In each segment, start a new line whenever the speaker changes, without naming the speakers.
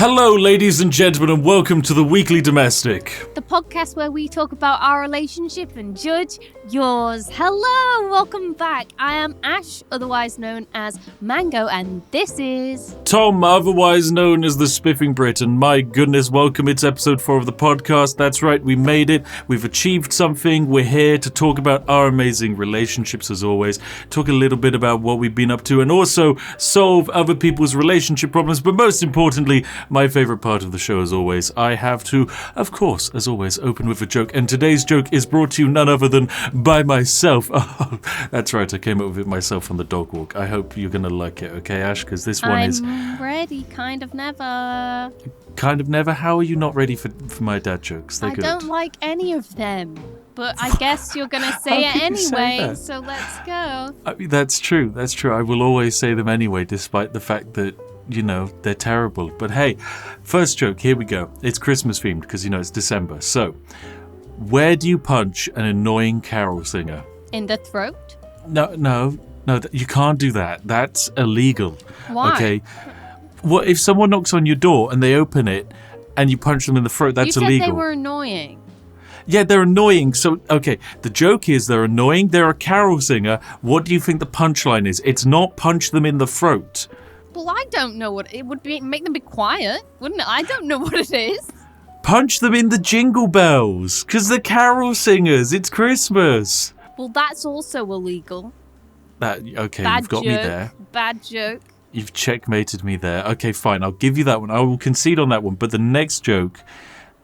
Hello, ladies and gentlemen, and welcome to the Weekly Domestic.
The podcast where we talk about our relationship and judge yours. Hello, welcome back. I am Ash, otherwise known as Mango, and this is...
Tom, otherwise known as the Spiffing Brit, and my goodness, welcome. It's episode 4 of the podcast. That's right, we made it. We've achieved something. We're here to talk about our amazing relationships, as always. Talk a little bit about what we've been up to, and also solve other people's relationship problems, but most importantly, my favorite part of the show, as always, I have to, of course, as always, open with a joke. And today's joke is brought to you none other than by myself. Oh, that's right, I came up with it myself on the dog walk. I hope you're going to like it, okay, Ash? Because this one is...
I'm ready, kind of never.
Kind of never? How are you not ready for my dad jokes? They're good.
I don't like any of them. But I guess you're going to say it anyway, so let's go.
I mean, that's true. I will always say them anyway, despite the fact that, you know, they're terrible. But hey, first joke, here we go. It's Christmas themed because, you know, it's December. So, where do you punch an annoying carol singer?
In the throat?
No, you can't do that. That's illegal.
Why?
Okay. Well, if someone knocks on your door and they open it and you punch them in the throat, that's illegal.
You said they were annoying.
Yeah, they're annoying. So, okay, the joke is they're annoying. They're a carol singer. What do you think the punchline is? It's not punch them in the throat.
Well, I don't know what it would be. Make them be quiet, wouldn't it? I don't know what it is.
Punch them in the jingle bells, because they're carol singers. It's Christmas.
Well, that's also illegal.
Okay,
Bad
you've got
joke.
me there.
Bad joke.
You've checkmated me there. Okay, fine. I'll give you that one. I will concede on that one. But the next joke,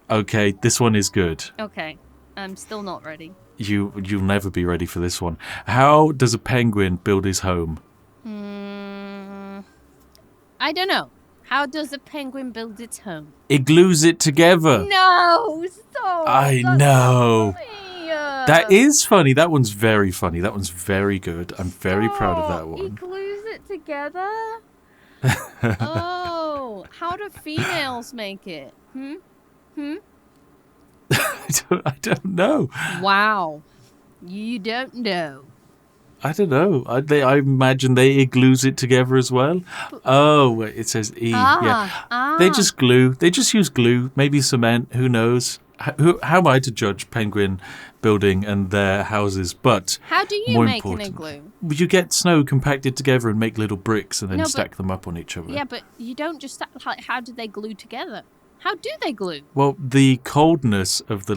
okay, this one is good.
Okay, I'm still not ready.
You'll never be ready for this one. How does a penguin build his home?
I don't know. How does a penguin build its home?
It glues it together.
No, stop.
I
That's
know.
funny.
That is funny. That one's very funny. That one's very good. I'm very proud of that
He
one.
glues it together? Oh, how do females make it?
I don't know.
Wow. You don't know.
I don't know. I imagine they glues it together as well. Oh, it says E. Yeah. They just glue. They just use glue. Maybe cement. Who knows? How am I to judge penguin building and their houses? But
how do you make an igloo?
You get snow compacted together and make little bricks and then stack them up on each other.
Yeah, but you don't just stack. Like, how do they glue together? How do they glue?
Well, the coldness of the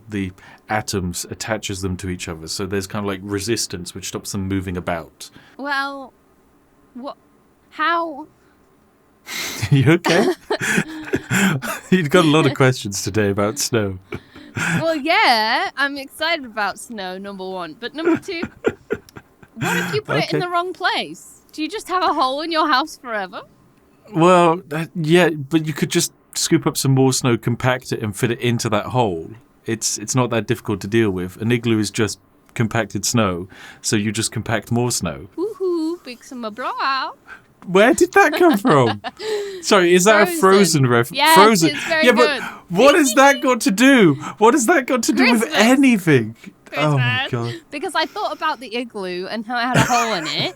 the atoms attaches them to each other. So there's kind of like resistance which stops them moving about.
Well, what? How?
You okay? You've got a lot of questions today about snow.
Well, yeah, I'm excited about snow, number one. But number two, what if you put it in the wrong place? Do you just have a hole in your house forever?
Well, yeah, but you could just scoop up some more snow, compact it, and fit it into that hole. It's not that difficult to deal with. An igloo is just compacted snow, so you just compact more snow.
Woohoo, big summer blowout.
Where did that come from? Sorry, is that a Frozen reference?
Yes,
Frozen.
it's very
good.
good.
But what has that got to do? What has that got to do with anything?
Christmas.
Oh my god!
Because I thought about the igloo and how it had a hole in it,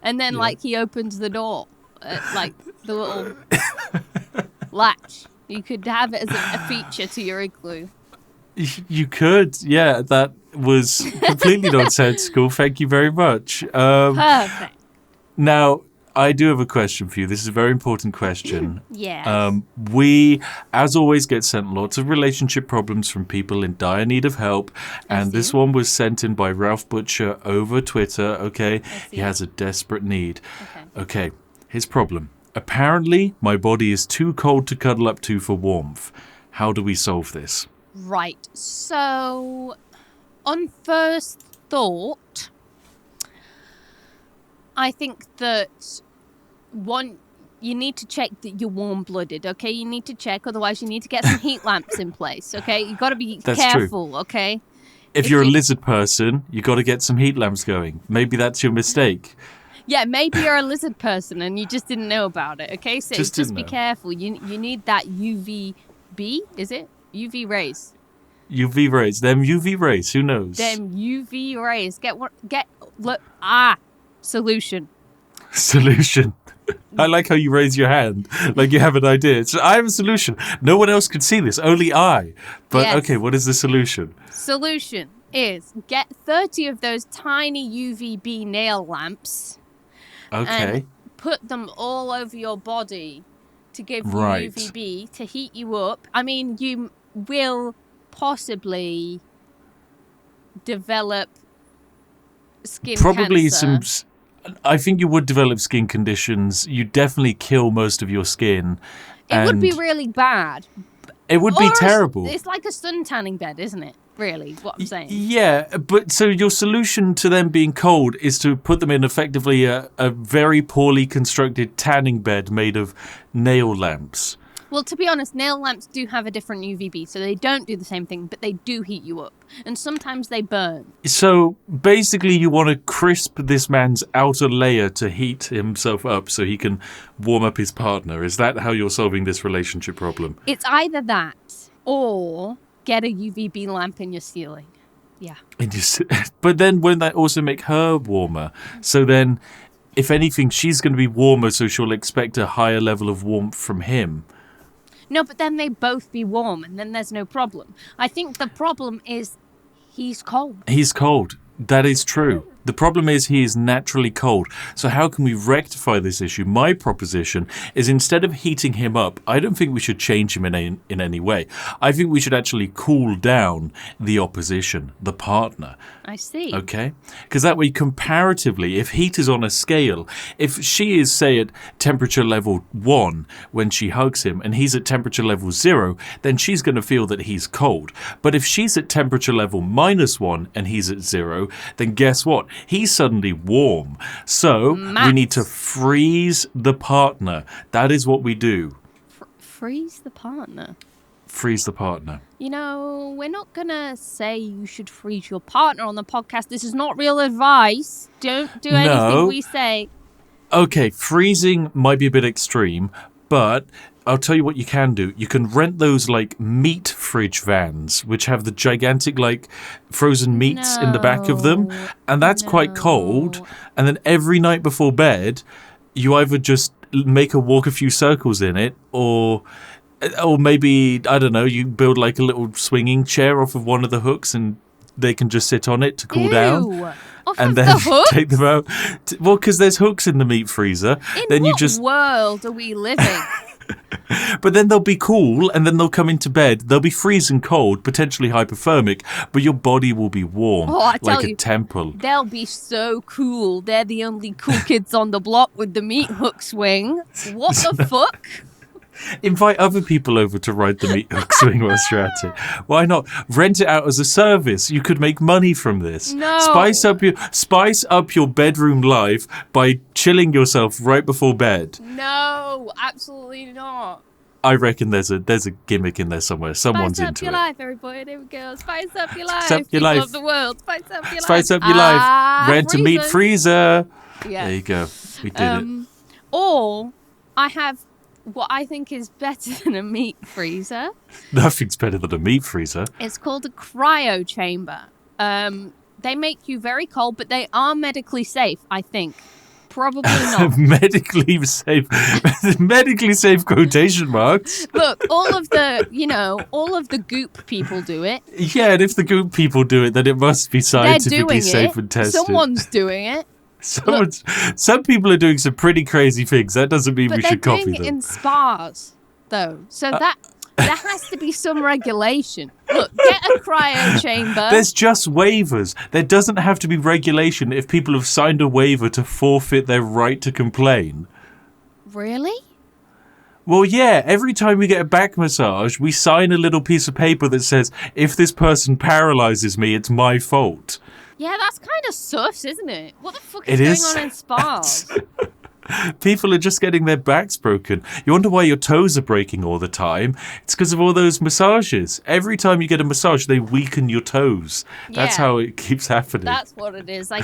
and then he opens the door, like the little latch. You could have it as a feature to your igloo.
You could, yeah. That was completely nonsensical. Thank you very much.
Perfect.
Now, I do have a question for you. This is a very important question.
Yes.
We, as always, get sent lots of relationship problems from people in dire need of help. And this one was sent in by Ralph Butcher over Twitter, okay? He has a desperate need. Okay, his problem. Apparently, my body is too cold to cuddle up to for warmth. How do we solve this?
Right. So, on first thought, I think that you need to check that you're warm-blooded, okay? You need to check, otherwise you need to get some heat lamps in place, okay? You got to be careful, okay?
If you're a lizard person, you got to get some heat lamps going. Maybe that's your mistake.
Yeah, maybe you're a lizard person and you just didn't know about it, okay? So just be careful. You need that UVB, is it? UV rays.
UV rays. Them UV rays. Who knows?
Them UV rays. Solution.
Solution. I like how you raise your hand, like you have an idea. So I have a solution. No one else can see this, only I. But
Yes.
okay, what is the solution?
Solution is get 30 of those tiny UVB nail lamps
Okay.
and put them all over your body to give you
Right.
UVB to heat you up. I mean, you will possibly develop skin
Probably
cancer.
I think you would develop skin conditions. You definitely kill most of your skin.
It would be
and
really bad.
It would be
Or
terrible.
It's like a sun tanning bed, isn't it? Really, what I'm saying.
Yeah, but so your solution to them being cold is to put them in effectively a very poorly constructed tanning bed made of nail lamps.
Well, to be honest, nail lamps do have a different UVB, so they don't do the same thing, but they do heat you up. And sometimes they burn.
So basically you want to crisp this man's outer layer to heat himself up so he can warm up his partner. Is that how you're solving this relationship problem?
It's either that or get a UVB lamp in your ceiling. Yeah.
But then won't that also make her warmer? So then, if anything, she's going to be warmer, so she'll expect a higher level of warmth from him.
No, but then they both be warm, and then there's no problem. I think the problem is he's cold.
He's cold. That is true. The problem is he is naturally cold. So how can we rectify this issue? My proposition is instead of heating him up, I don't think we should change him in any way. I think we should actually cool down the opposition, the partner.
I see.
Okay? Because that way, comparatively, if heat is on a scale, if she is, say, at temperature level 1 when she hugs him and he's at temperature level 0, then she's going to feel that he's cold. But if she's at temperature level -1 and he's at 0, then guess what? He's suddenly warm. So we need to freeze the partner. That is what we do.
Freeze the partner?
Freeze the partner.
You know, we're not going to say you should freeze your partner on the podcast. This is not real advice. Don't do anything we say.
Okay, freezing might be a bit extreme, but I'll tell you what you can do. You can rent those, like, meat fridge vans, which have the gigantic, like, frozen meats in the back of them. And that's quite cold. And then every night before bed, you either just make her walk a few circles in it, or maybe, I don't know, you build, like, a little swinging chair off of one of the hooks and they can just sit on it to cool down. And then take them out. Well, because there's hooks in the meat freezer.
In what world are we living?
But then they'll be cool, and then they'll come into bed. They'll be freezing cold, potentially hypothermic, but your body will be warm, like a temple.
They'll be so cool. They're the only cool kids on the block with the meat hook swing. What the fuck?
Invite other people over to ride the meat hook swing whilst you're at it. Why not? Rent it out as a service. You could make money from this.
No.
Spice up your bedroom life by chilling yourself right before bed.
No, absolutely not.
I reckon there's a gimmick in there somewhere. Someone's into it.
Spice up your life, everybody. There we go. Spice up your life.
Spice up your life.
Of the world. Spice up your life.
Spice up your life. Rent a meat freezer.
Yeah.
There you go. We did it.
Or I have what I think is better than a meat freezer.
Nothing's better than a meat freezer.
It's called a cryo chamber. They make you very cold, but they are medically safe, I think. Probably not.
Medically safe. Medically safe quotation marks.
Look, all of the goop people do it.
Yeah, and if the goop people do it, then it must be scientifically safe and tested.
Someone's doing it.
Some people are doing some pretty crazy things. That doesn't mean we should copy them.
But they're doing it in spas, though. So there has to be some regulation. Look, get a cryo chamber.
There's just waivers. There doesn't have to be regulation if people have signed a waiver to forfeit their right to complain.
Really?
Well, yeah, every time we get a back massage, we sign a little piece of paper that says, if this person paralyzes me, it's my fault.
Yeah, that's kind of sus, isn't it? What the fuck is going on in spas?
People are just getting their backs broken. You wonder why your toes are breaking all the time. It's because of all those massages. Every time you get a massage, they weaken your toes. That's how it keeps happening.
That's what it is. I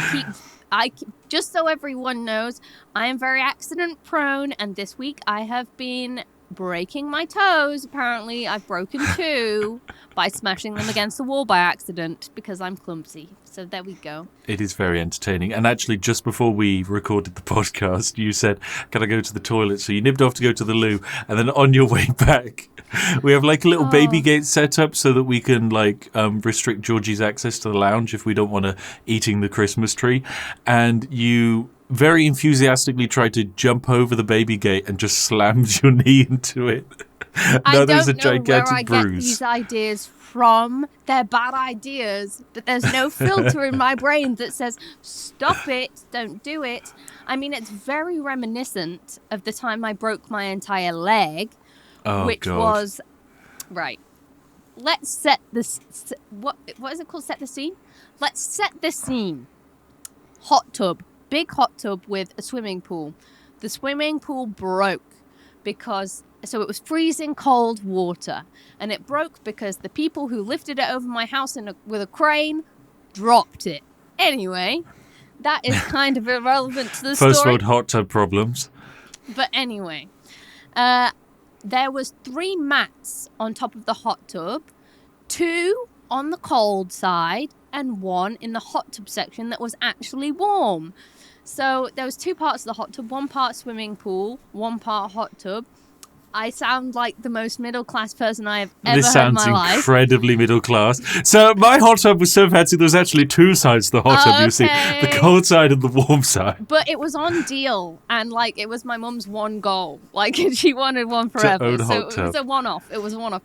keep, just so everyone knows, I am very accident prone, and this week I have been breaking my toes. Apparently, I've broken 2 by smashing them against the wall by accident because I'm clumsy. So there we go.
It is very entertaining. And actually, just before we recorded the podcast, you said, can I go to the toilet? So you nipped off to go to the loo. And then on your way back, we have like a little baby gate set up so that we can like restrict Georgie's access to the lounge if we don't want her eating the Christmas tree. And you very enthusiastically tried to jump over the baby gate and just slammed your knee into it.
I
there's a
don't know
gigantic
where I
bruise.
get these ideas from. They're bad ideas, but there's no filter in my brain that says, stop it, don't do it. I mean, it's very reminiscent of the time I broke my entire leg, which was... Right. Let's set this... What is it called? Set the scene? Let's set the scene. Hot tub. Big hot tub with a swimming pool. The swimming pool broke because... So it was freezing cold water, and it broke because the people who lifted it over my house with a crane dropped it. Anyway, that is kind of irrelevant to the story.
First world hot tub problems.
But anyway, there was 3 mats on top of the hot tub, 2 on the cold side, and 1 in the hot tub section that was actually warm. So there was 2 parts of the hot tub, 1 part swimming pool, 1 part hot tub. I sound like the most middle-class person I have ever heard in my life.
This sounds incredibly middle-class. So my hot tub was so fancy, there was actually 2 sides to the hot tub, you see. The cold side and the warm side.
But it was on deal, and, like, it was my mum's one goal. Like, she wanted one forever. So it was a one-off. It was a one-off.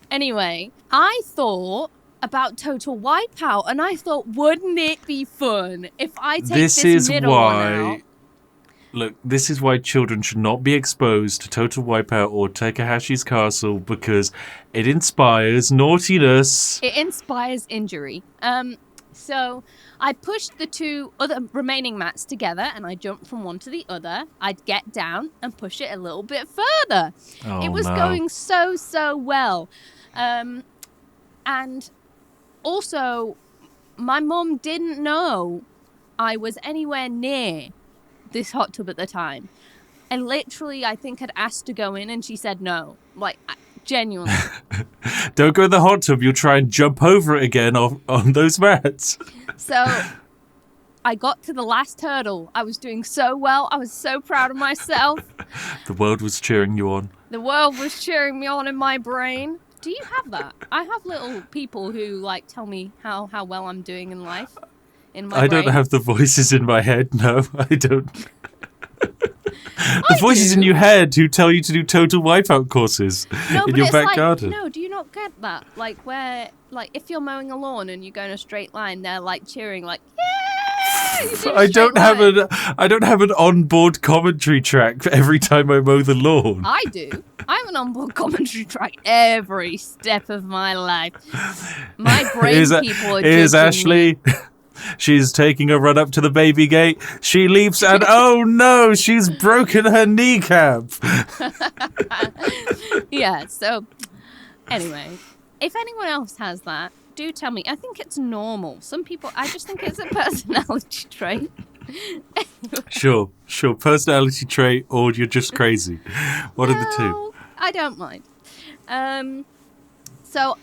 Anyway, I thought about Total Wipeout, and I thought, wouldn't it be fun if I take this middle one out?
Look, this is why children should not be exposed to Total Wipeout or Takahashi's Castle, because it inspires naughtiness.
It inspires injury. So I pushed the 2 other remaining mats together and I jumped from one to the other. I'd get down and push it a little bit further. It was going so well. And also, my mum didn't know I was anywhere near this hot tub at the time, and literally I think I'd asked to go in and she said no, like genuinely.
Don't go in the hot tub, you'll try and jump over it again on those mats.
So I got to the last hurdle. I was doing so well, I was so proud of myself.
The world was cheering you on.
The world was cheering me on in my brain. Do you have that? I have little people who like tell me how well I'm doing in life. I
don't have the voices in my head. No, I don't. The voices in your head who tell you to do Total Wipeout courses in your back garden.
No, do you not get that? Like where, like if you're mowing a lawn and you go in a straight line, they're like cheering, like yeah.
I don't have an onboard commentary track for every time I mow the lawn.
I do. I have an onboard commentary track every step of my life. My brain people are
Here's
judging
Ashley.
me.
She's taking a run up to the baby gate. She leaps and oh no, she's broken her kneecap.
Yeah, so anyway, if anyone else has that, do tell me. I think it's normal. Some people, I just think it's a personality trait.
Sure. Personality trait or you're just crazy. One of the 2.
I don't mind. So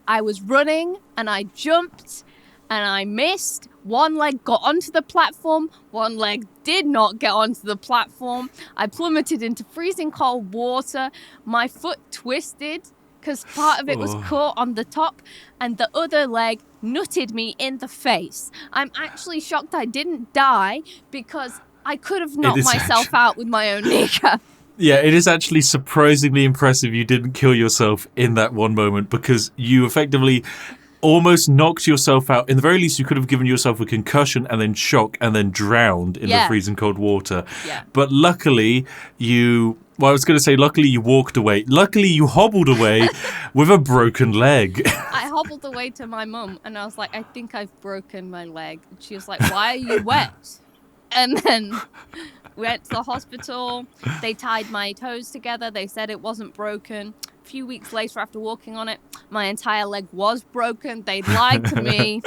I was running and I jumped and I missed. One leg got onto the platform. One leg did not get onto the platform. I plummeted into freezing cold water. My foot twisted because part of it was caught on the top, and the other leg nutted me in the face. I'm actually shocked I didn't die because I could have knocked myself out with my own kneecap.
Yeah, it is actually surprisingly impressive you didn't kill yourself in that one moment, because you effectively almost knocked yourself out. In the very least, you could have given yourself a concussion and then shock and then drowned in the freezing cold water.
Yeah.
But luckily, luckily you walked away. Luckily, you hobbled away with a broken leg.
I hobbled away to my mum and I was like, I think I've broken my leg. And she was like, why are you wet? And then we went to the hospital. They tied my toes together. They said it wasn't broken. A few weeks later, after walking on it, my entire leg was broken. They lied to me.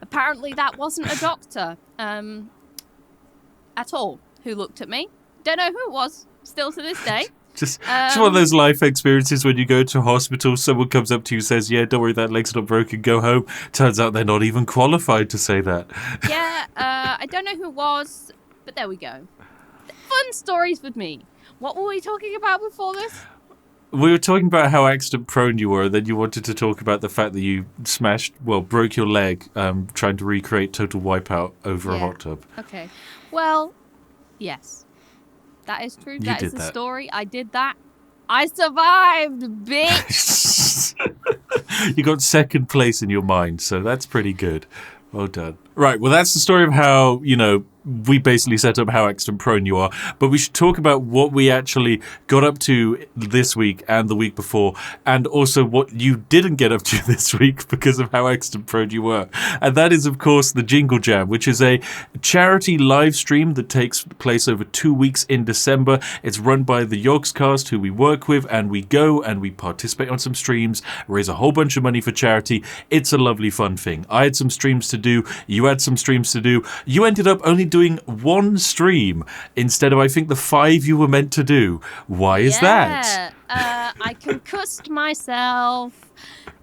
Apparently, that wasn't a doctor at all who looked at me. Don't know who it was, still to this day.
Just one of those life experiences when you go to a hospital, someone comes up to you and says, yeah, don't worry, that leg's not broken, go home. Turns out they're not even qualified to say that.
Yeah, I don't know who it was, but there we go. Fun stories with me. What were we talking about before this?
We were talking about how accident prone you were, then you wanted to talk about the fact that you broke your leg trying to recreate Total Wipeout over a hot tub.
Okay. Well, yes. That is true. That is the story. I did that. I survived, bitch!
You got second place in your mind, so that's pretty good. Well done. Right, well, that's the story of how, we basically set up how accident prone you are, but we should talk about what we actually got up to this week and the week before, and also what you didn't get up to this week because of how accident prone you were. And that is, of course, the Jingle Jam, which is a charity live stream that takes place over 2 weeks in December. It's run by the Yogscast, who we work with, and we go and we participate on some streams, raise a whole bunch of money for charity. It's a lovely, fun thing. I had some streams to do. You had some streams to do. You ended up only doing one stream instead of, I think, the 5 you were meant to do. Why is that?
I concussed myself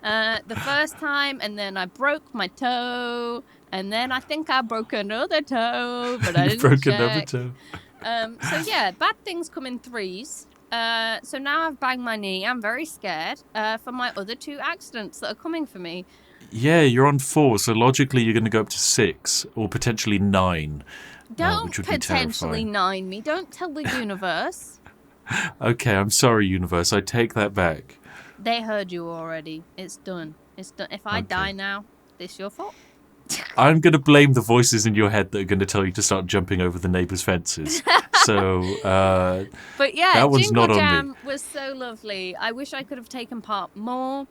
the first time, and then I broke my toe, and then I think I broke another toe, but I didn't
broke
check.
another toe.
So yeah, bad things come in threes. So now I've banged my knee. I'm very scared for my other 2 accidents that are coming for me.
Yeah, you're on 4, so logically you're going to go up to 6, or potentially 9.
Don't
which would be
potentially
terrifying.
9 me. Don't tell the universe.
Okay, I'm sorry, universe. I take that back.
They heard you already. It's done. It's done. If I die now, it's your fault.
I'm going to blame the voices in your head that are going to tell you to start jumping over the neighbours' fences. So,
but yeah,
that one's
Jingle
not on
Jam
me.
was so lovely. I wish I could have taken part more.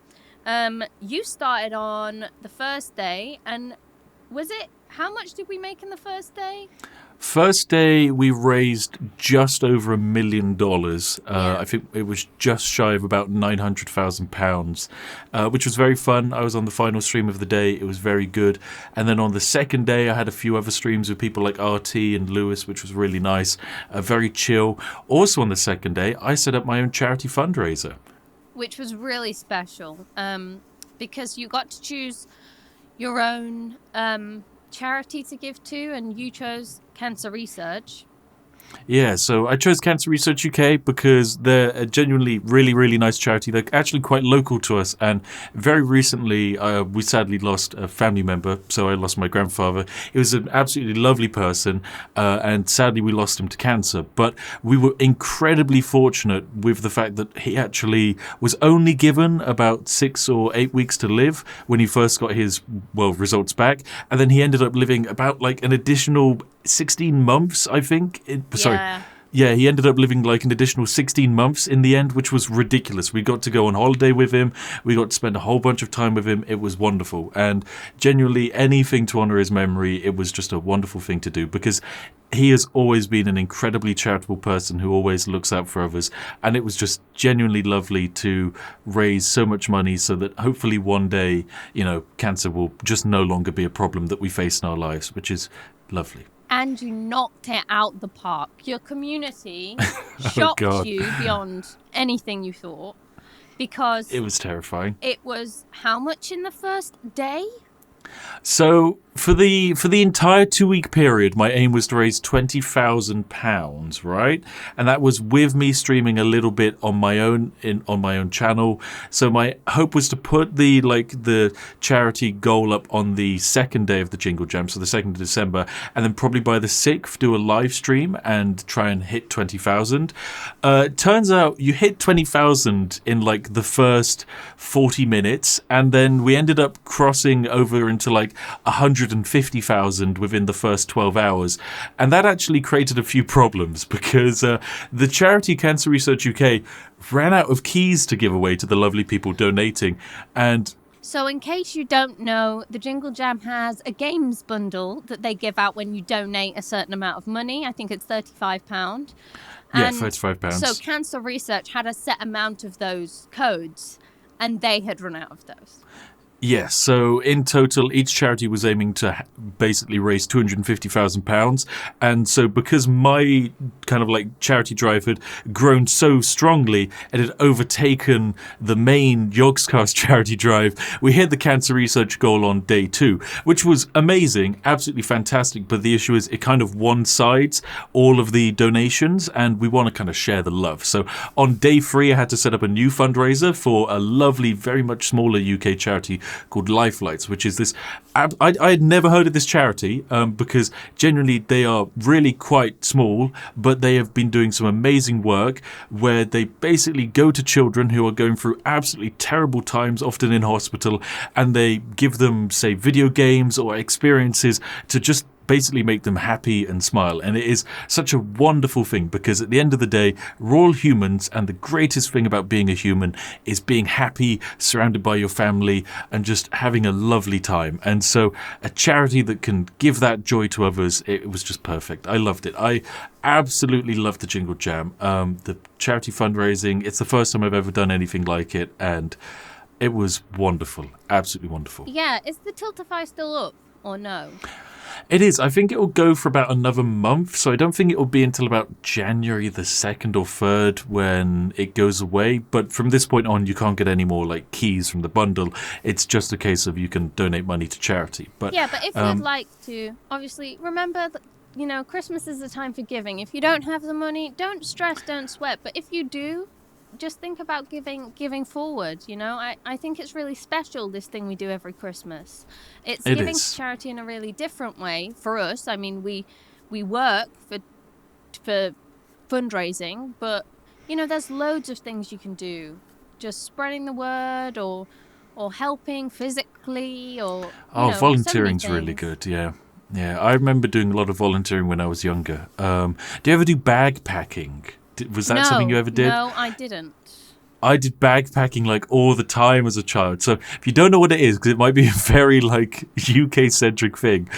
You started on the first day, and how much did we make in the first day?
First day, we raised just over $1 million. I think it was just shy of about £900,000, which was very fun. I was on the final stream of the day. It was very good. And then on the second day, I had a few other streams with people like RT and Lewis, which was really nice. Very chill. Also on the second day, I set up my own charity fundraiser.
Which was really special, because you got to choose your own charity to give to, and you chose Cancer Research.
Yeah, so I chose Cancer Research UK because they're a genuinely really, really nice charity. They're actually quite local to us, and very recently we sadly lost a family member, so I lost my grandfather. He was an absolutely lovely person, and sadly we lost him to cancer, but we were incredibly fortunate with the fact that he actually was only given about 6 or 8 weeks to live when he first got his, results back, and then he ended up living about an additional 16 months, I think. Yeah, he ended up living an additional 16 months in the end, which was ridiculous. We got to go on holiday with him. We got to spend a whole bunch of time with him. It was wonderful. And genuinely, anything to honor his memory, it was just a wonderful thing to do, because he has always been an incredibly charitable person who always looks out for others. And it was just genuinely lovely to raise so much money so that hopefully one day, cancer will just no longer be a problem that we face in our lives, which is lovely.
And you knocked it out the park. Your community shocked you beyond anything you thought, because
it was terrifying.
It was how much in the first day?
So for the entire 2-week period, my aim was to raise £20,000, right? And that was with me streaming a little bit on my own channel. So my hope was to put the charity goal up on the second day of the Jingle Jam, so the 2nd of December, and then probably by the 6th do a live stream and try and hit 20,000. Turns out you hit 20,000 in the first 40 minutes, and then we ended up crossing over into 150,000 within the first 12 hours. And that actually created a few problems, because the charity Cancer Research UK ran out of keys to give away to the lovely people donating. And
so in case you don't know, the Jingle Jam has a games bundle that they give out when you donate a certain amount of money. I think it's £35.
Yeah, £35.
So Cancer Research had a set amount of those codes, and they had run out of those.
Yes, so in total, each charity was aiming to basically raise £250,000. And so because my kind of like charity drive had grown so strongly, it had overtaken the main Yogscast charity drive, we hit the cancer research goal on day 2, which was amazing, absolutely fantastic. But the issue is it kind of one-sides all of the donations, and we want to kind of share the love. So on day 3, I had to set up a new fundraiser for a lovely, very much smaller UK charity called Lifelights, which is this. I had never heard of this charity because generally they are really quite small, but they have been doing some amazing work where they basically go to children who are going through absolutely terrible times, often in hospital, and they give them, say, video games or experiences to just basically make them happy and smile. And it is such a wonderful thing because at the end of the day, we're all humans, and the greatest thing about being a human is being happy, surrounded by your family, and just having a lovely time. And so a charity that can give that joy to others, it was just perfect. I loved it. I absolutely loved the Jingle Jam. The charity fundraising, it's the first time I've ever done anything like it, and it was wonderful. Absolutely wonderful.
Yeah, is the Tiltify still up or no?
It is. I think it will go for about another month, so I don't think it will be until about January the 2nd or 3rd when it goes away. But from this point on, you can't get any more like keys from the bundle. It's just a case of you can donate money to charity. But
yeah, but if you'd like to, obviously, remember that, Christmas is the time for giving. If you don't have the money, don't stress, don't sweat. But if you do, just think about giving forward. I think it's really special, this thing we do every Christmas. It's giving to charity in a really different way for us. I mean, we work for fundraising, but there's loads of things you can do, just spreading the word or helping physically or
volunteering's
so many
really
things.
good. Yeah, I remember doing a lot of volunteering when I was younger. Do you ever do bag packing? Was that something you ever did?
No, I didn't.
I did bag packing like all the time as a child. So if you don't know what it is, because it might be a very like UK centric thing,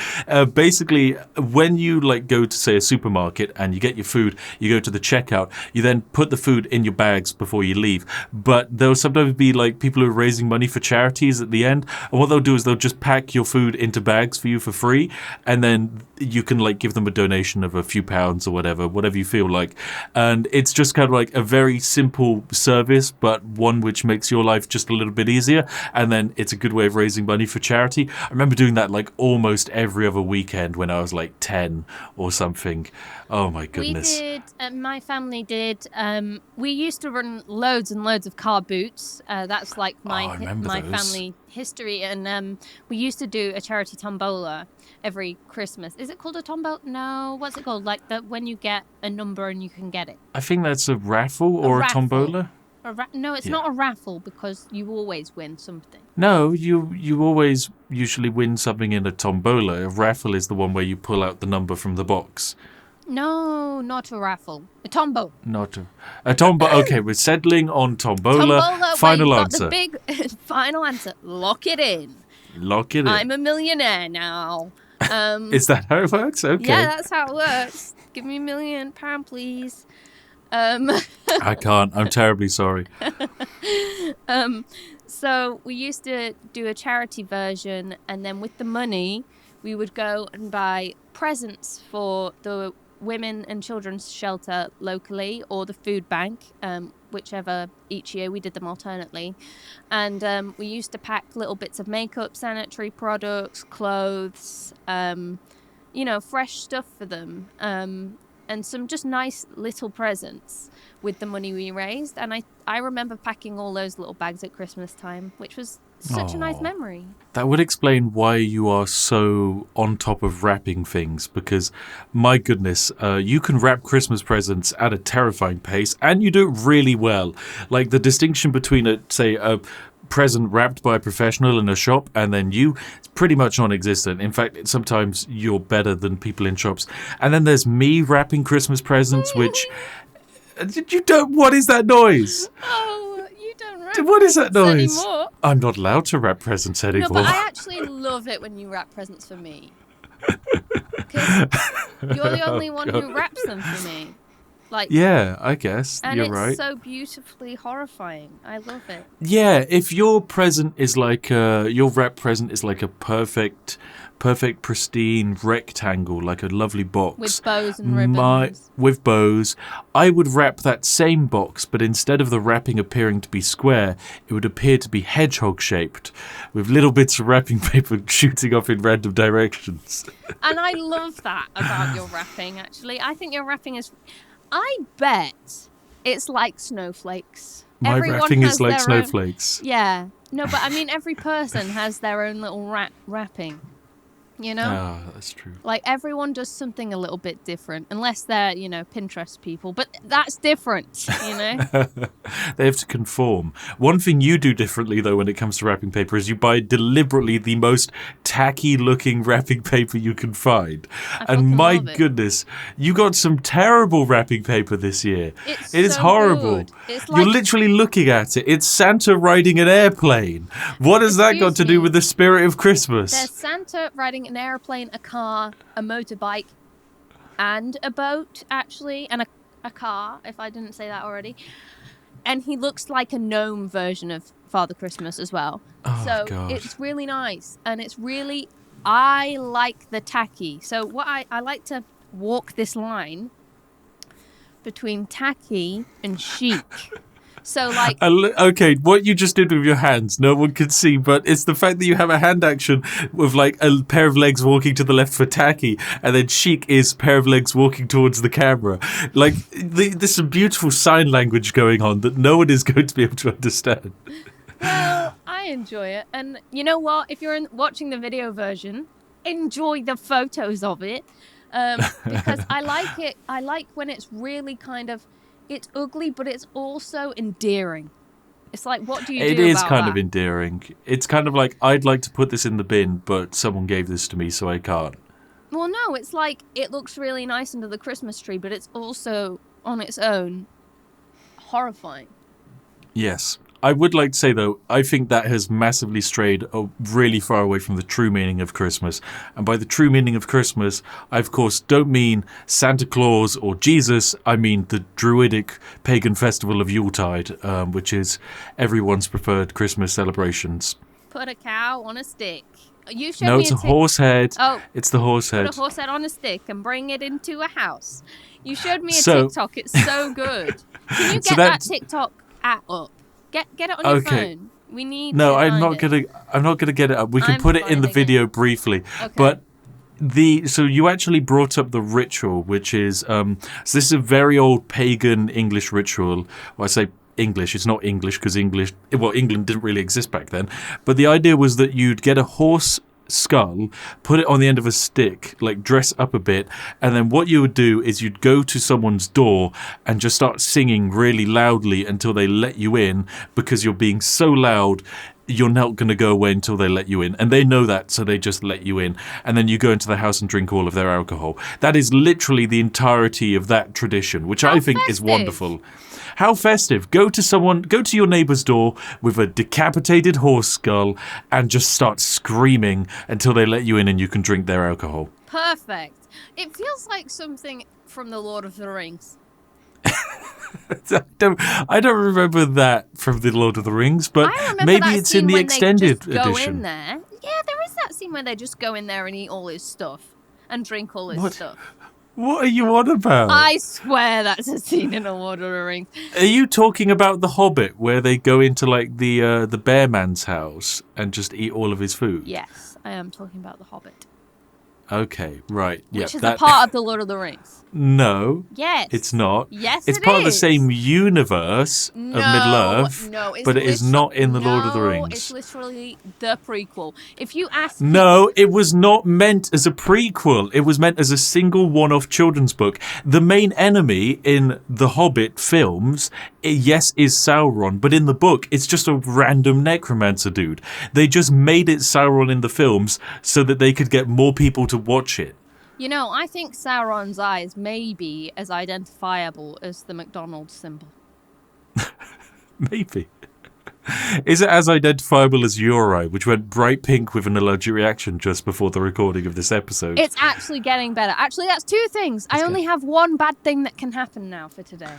basically when you like go to say a supermarket and you get your food, you go to the checkout, you then put the food in your bags before you leave. But there'll sometimes be like people who are raising money for charities at the end, and what they'll do is they'll just pack your food into bags for you for free, and then you can like give them a donation of a few pounds or whatever you feel like. And it's just kind of like a very simple service, but one which makes your life just a little bit easier. And then it's a good way of raising money for charity. I remember doing that like almost every other weekend when I was like 10 or something. Oh my goodness.
We did, my family did, we used to run loads and loads of car boots. That's like my family history. And we used to do a charity tombola every Christmas. Is it called a tombola? No, what's it called? Like when you get a number and you can get it.
I think that's a raffle or a tombola.
No, it's not a raffle because you always win something.
No, you always usually win something in a tombola. A raffle is the one where you pull out the number from the box.
No, not a raffle. A tombola.
Not a tombola. Okay, we're settling on tombola. Final answer.
Got the big final answer. Lock it in.
Lock it in.
I'm a millionaire now.
Is that how it works? Okay.
Yeah, that's how it works. Give me £1 million, please.
I can't. I'm terribly sorry.
So we used to do a charity version, and then with the money, we would go and buy presents for the women and children's shelter locally or the food bank, whichever. Each year we did them alternately. And we used to pack little bits of makeup, sanitary products, clothes, fresh stuff for them. And some just nice little presents with the money we raised. And I remember packing all those little bags at Christmas time, which was such a nice memory.
That would explain why you are so on top of wrapping things, because, my goodness, you can wrap Christmas presents at a terrifying pace, and you do it really well. Like, the distinction between, a present wrapped by a professional in a shop and then it's pretty much non-existent. In fact, sometimes you're better than people in shops. And then there's me wrapping Christmas presents, which what is that noise?
Oh, you don't wrap
what is that noise
anymore.
I'm not allowed to wrap presents anymore.
No, but I actually love it when you wrap presents for me, because you're the only one who wraps them for me. Like,
yeah, I guess
and
you're
it's
right.
so beautifully horrifying. I love it.
Yeah, if your present is like your wrap present is like a perfect, pristine rectangle, like a lovely box
With bows and ribbons.
with bows, I would wrap that same box, but instead of the wrapping appearing to be square, it would appear to be hedgehog shaped, with little bits of wrapping paper shooting off in random directions.
And I love that about your wrapping, actually. I think your wrapping is... I bet it's like snowflakes.
My
Everyone
wrapping
has
is like
their
snowflakes.
Own... Yeah. No, but I mean, every person has their own little wrapping. You know?
Ah, that's true.
Like, everyone does something a little bit different, unless they're, Pinterest people. But that's different,
They have to conform. One thing you do differently, though, when it comes to wrapping paper is you buy deliberately the most tacky-looking wrapping paper you can find. And my goodness, you got some terrible wrapping paper this year. It is
so
horrible.
Good. It's like...
You're literally looking at it. It's Santa riding an airplane. What has that got to do with the spirit of Christmas?
There's Santa riding an airplane, a car, a motorbike, and a boat, actually, and a car, if I didn't say that already. And he looks like a gnome version of Father Christmas as well.
Oh,
so
God.
It's really nice, and it's really... I like the tacky. So what I like to walk this line between tacky and chic. So, like...
Okay, what you just did with your hands, no one could see, but it's the fact that you have a hand action with, like, a pair of legs walking to the left for tacky, and then chic is pair of legs walking towards the camera. Like, there's some beautiful sign language going on that no one is going to be able to understand.
Well, I enjoy it. And you know what? If you're watching the video version, enjoy the photos of it. Because I like it. I like when it's really kind of... It's ugly, but it's also endearing. It's like, what do you do about that?
It is kind of endearing. It's kind of like, I'd like to put this in the bin, but someone gave this to me, so I can't.
Well, no, it's like, it looks really nice under the Christmas tree, but it's also, on its own, horrifying.
Yes. I would like to say, though, I think that has massively strayed really far away from the true meaning of Christmas. And by the true meaning of Christmas, I, of course, don't mean Santa Claus or Jesus. I mean the druidic pagan festival of Yuletide, which is everyone's preferred Christmas celebrations.
Put a cow on a stick. You showed
No,
me
it's a horse head.
Oh,
it's the horse head.
Put a horse head on a stick and bring it into a house. You showed me a TikTok. It's so good. Can you get that TikTok up? Get it on your phone. We need.
No, I'm not gonna get it up. We can put it in the video briefly.
Okay.
But so you actually brought up the ritual, which is so this is a very old pagan English ritual. Well, I say English. It's not English because England didn't really exist back then. But the idea was that you'd get a horse skull, put it on the end of a stick, like dress up a bit, and then what you would do is you'd go to someone's door and just start singing really loudly until they let you in, because you're being so loud you're not going to go away until they let you in, and they know that, so they just let you in, and then you go into the house and drink all of their alcohol. That is literally the entirety of that tradition, which I think is wonderful. How festive. Go to your neighbour's door with a decapitated horse skull and just start screaming until they let you in and you can drink their alcohol.
Perfect. It feels like something from The Lord of the Rings.
I don't remember that from The Lord of the Rings, but maybe it's in the extended edition.
Go in there. Yeah, there is that scene where they just go in there and eat all his stuff and drink all his stuff.
What are you on about?
I swear that's a scene in The Lord of the Rings.
Are you talking about The Hobbit, where they go into like the bear man's house and just eat all of his food?
Yes, I am talking about The Hobbit.
Okay, right.
Which is a part of The Lord of the Rings.
No.
Yes.
It's not.
Yes,
it's part of the same universe of Middle-earth, but it is not in The Lord of the Rings.
No, it's literally the prequel. If you ask me...
No, it was not meant as a prequel. It was meant as a single one-off children's book. The main enemy in the Hobbit films, yes, is Sauron, but in the book, it's just a random necromancer dude. They just made it Sauron in the films so that they could get more people to watch it.
You know, I think Sauron's eyes may be as identifiable as the McDonald's symbol.
Maybe. Is it as identifiable as your eye, which went bright pink with an allergic reaction just before the recording of this episode?
It's actually getting better. Actually, that's two things. I only have one bad thing that can happen now for today.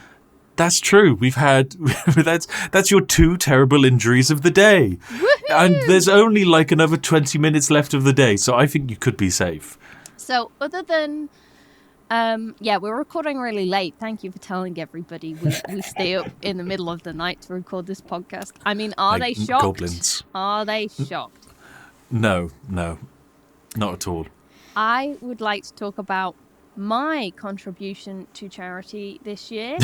That's true. We've had that's your 2 terrible injuries of the day.
Woohoo!
And there's only like another 20 minutes left of the day, so I think you could be safe.
So other than we're recording really late. Thank you for telling everybody we stay up in the middle of the night to record this podcast. I mean, are they shocked?
Goblins.
Are they shocked?
No, not at all.
I would like to talk about my contribution to charity this year.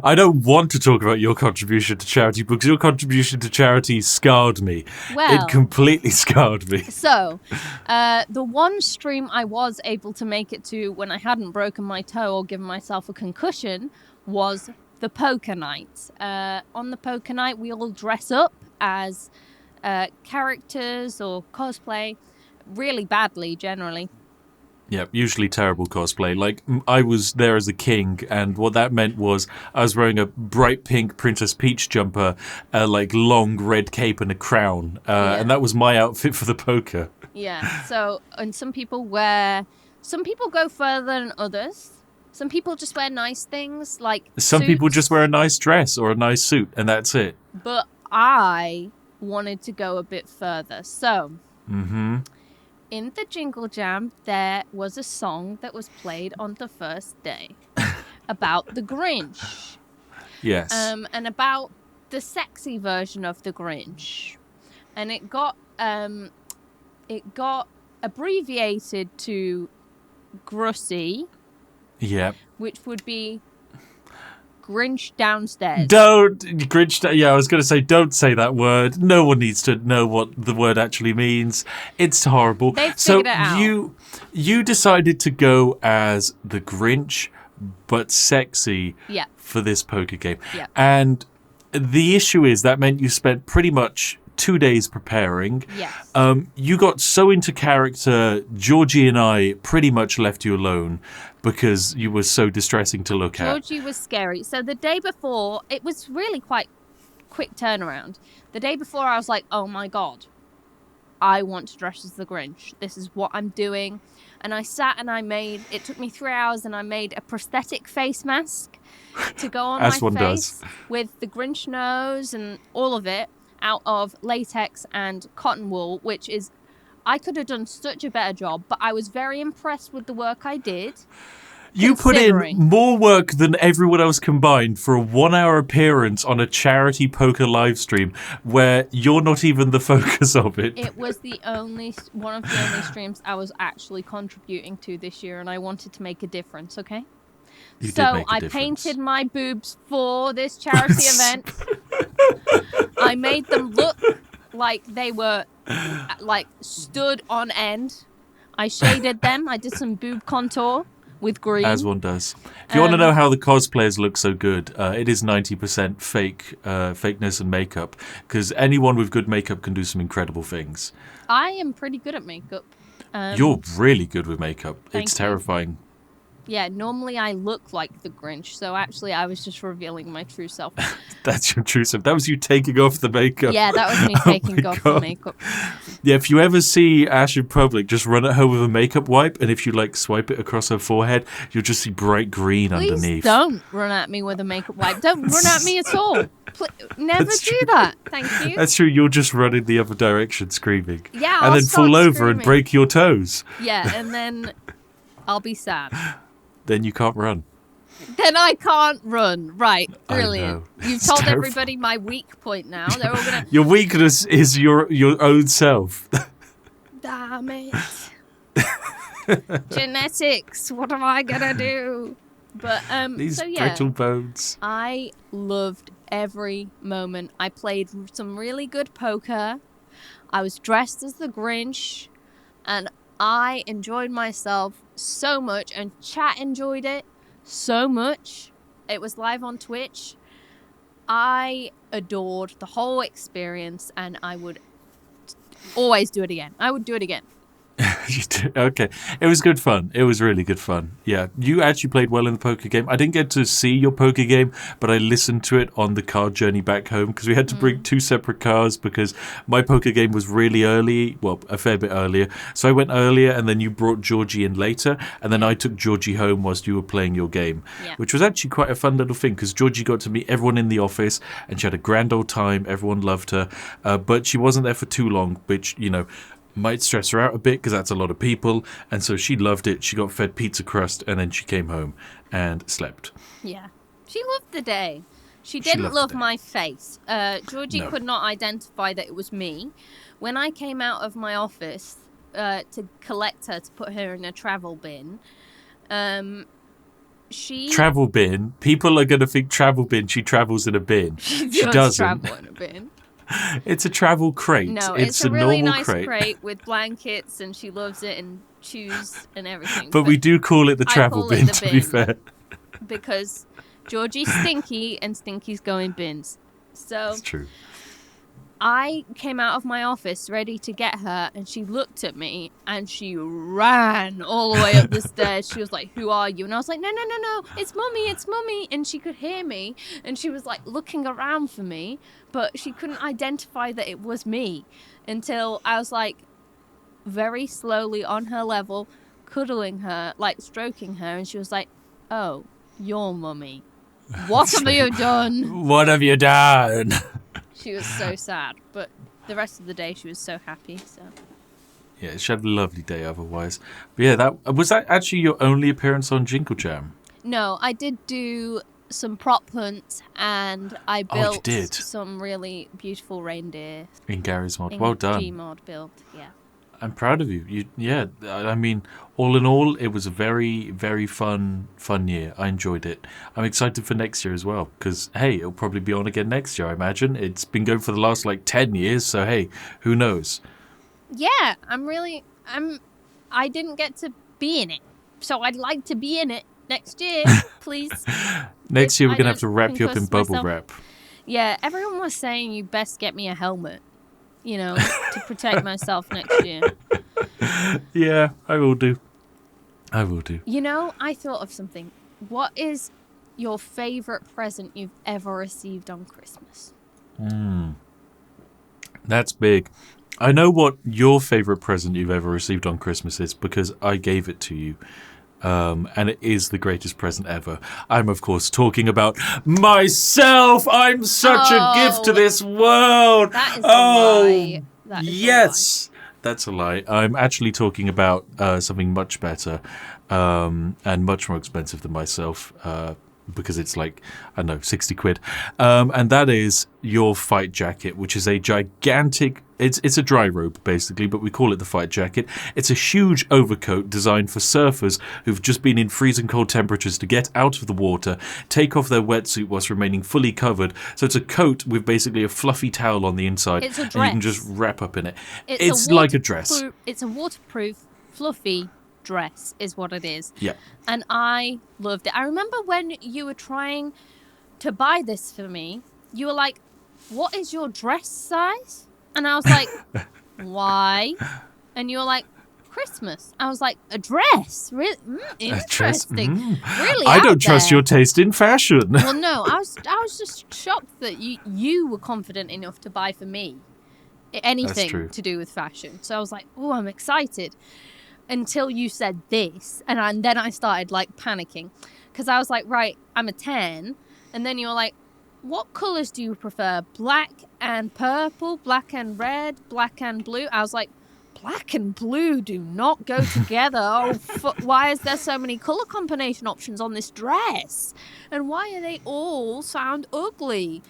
I don't want to talk about your contribution to charity because your contribution to charity scarred me.
Well,
it completely scarred me.
So, the one stream I was able to make it to when I hadn't broken my toe or given myself a concussion was the poker night. On the poker night, we all dress up as characters or cosplay really badly, generally.
Yeah, usually terrible cosplay. Like, I was there as a king, and what that meant was I was wearing a bright pink Princess Peach jumper, like long red cape and a crown, and that was my outfit for the poker.
Yeah, so, and some people go further than others. Some people just wear nice things, like
Some
suits.
people just wear a nice dress or a nice suit, and that's it.
But I wanted to go a bit further, so...
Mm-hmm.
In the Jingle Jam, there was a song that was played on the first day about the Grinch.
Yes.
And about the sexy version of the Grinch. And it got abbreviated to Grussy.
Yeah.
Which would be Grinch downstairs.
I was going to say, don't say that word. No one needs to know what the word actually means. It's horrible.
They've figured it out.
You decided to go as the Grinch, but sexy for this poker game.
Yeah.
And the issue is that meant you spent pretty much 2 days preparing.
Yes.
You got so into character, Georgie and I pretty much left you alone because you were so distressing to look at.
Georgie was scary. So the day before, it was really quite quick turnaround. The day before, I was like, oh my God, I want to dress as the Grinch. This is what I'm doing. And I sat and it took me 3 hours and I made a prosthetic face mask to go on
As
my
one
face
does.
with the Grinch nose and all of it out of latex and cotton wool, which is... I could have done such a better job, but I was very impressed with the work I did.
You put in more work than everyone else combined for a 1 hour appearance on a charity poker live stream where you're not even the focus of it.
It was one of the only streams I was actually contributing to this year, and I wanted to make a difference, okay? I painted my boobs for this charity event. I made them look like they were stood on end. I shaded them. I did some boob contour with green. As
one does. If you want to know how the cosplayers look so good, it is 90% fakeness and makeup, because anyone with good makeup can do some incredible things.
I am pretty good at makeup.
You're really good with makeup.
It's
terrifying.
Yeah, normally I look like the Grinch, so actually I was just revealing my true self.
That's your true self. That was you taking off the makeup.
Yeah, that was me taking off the makeup.
Yeah, if you ever see Ash in public, just run at her with a makeup wipe, and if you swipe it across her forehead, you'll just see bright green underneath.
Please don't run at me with a makeup wipe. Don't run at me at all. Never do that. Thank you.
That's true. You'll just run in the other direction screaming.
Yeah,
and then fall over and break your toes.
Yeah, and then I'll be sad.
Then you can't run.
Then I can't run. Right. Brilliant. You've told
terrible.
everybody my weak point now. They're all gonna...
Your weakness is your own self.
Damn it. Genetics. What am I gonna do? But
These brittle bones.
I loved every moment. I played some really good poker. I was dressed as the Grinch, and I enjoyed myself so much, and chat enjoyed it so much. It was live on Twitch. I adored the whole experience, and I would always do it again. I would do it again.
You did? Okay. It was good fun. It was really good fun. Yeah. You actually played well in the poker game. I didn't get to see your poker game, but I listened to it on the car journey back home because we had to bring two separate cars because my poker game was really early. Well, a fair bit earlier. So I went earlier and then you brought Georgie in later. And then I took Georgie home whilst you were playing your game, which was actually quite a fun little thing because Georgie got to meet everyone in the office and she had a grand old time. Everyone loved her. But she wasn't there for too long, which, might stress her out a bit because that's a lot of people, and so she loved it. She got fed pizza crust and then she came home and slept.
Yeah, she loved the day. She didn't love my face. Georgie could not identify that it was me. When I came out of my office to collect her to put her in a travel bin,
travel bin? People are going to think travel bin. She travels in a bin. She doesn't
travel in a bin.
It's a travel crate.
No, it's a really nice crate with blankets, and she loves it, and shoes and everything.
But we do call it the travel bin, to be fair.
Because Georgie's stinky, and stinky's go in bins. So
that's true.
I came out of my office ready to get her, and she looked at me, and she ran all the way up the stairs. She was like, "Who are you?" And I was like, "No, it's Mummy. And she could hear me, and she was like looking around for me, but she couldn't identify that it was me until I was like very slowly on her level, cuddling her, like stroking her, and she was like, "Oh, you're Mummy. What have you done?
What have you done?"
She was so sad, but the rest of the day she was so happy. So
yeah, she had a lovely day otherwise. But yeah, that actually your only appearance on Jingle Jam?
No, I did do some prop hunts and I built some really beautiful reindeer
in Gary's mod. Well done.
Gmod build, yeah.
I'm proud of you. I mean, all in all, it was a very, very fun year. I enjoyed it. I'm excited for next year as well because, hey, it'll probably be on again next year, I imagine. It's been going for the last, 10 years, so, hey, who knows?
Yeah, I didn't get to be in it, so I'd like to be in it next year, please.
Next year, we're going to have to wrap you up in bubble wrap.
Yeah, everyone was saying you best get me a helmet. To protect myself next year.
Yeah, I will do. I
thought of something. What is your favourite present you've ever received on Christmas?
That's big. I know what your favourite present you've ever received on Christmas is because I gave it to you. And it is the greatest present ever. I'm, of course, talking about myself. I'm such a gift to this world.
That is a lie.
Yes. That's a lie. I'm actually talking about something much better and much more expensive than myself because it's 60 quid. And that is your fight jacket, which is a gigantic... It's a dry robe, basically, but we call it the fight jacket. It's a huge overcoat designed for surfers who've just been in freezing cold temperatures to get out of the water, take off their wetsuit whilst remaining fully covered. So it's a coat with basically a fluffy towel on the inside.
It's a dress.
And you can just wrap up in it. It's like a dress.
It's a waterproof, fluffy dress is what it is.
Yeah.
And I loved it. I remember when you were trying to buy this for me, you were like, "What is your dress size?" And I was like, "Why?" And you were like, "Christmas." I was like, "A dress? Really? Interesting. Really?
I don't trust your taste in fashion."
Well, no, I was just shocked that you were confident enough to buy for me anything to do with fashion. So I was like, "Oh, I'm excited." Until you said this, and then I started panicking because I was like, "Right, I'm a 10," and then you were like, "What colours do you prefer? Black and purple, black and red, black and blue?" I was like, "Black and blue do not go together. Oh, why is there so many colour combination options on this dress? And why are they all sound ugly?"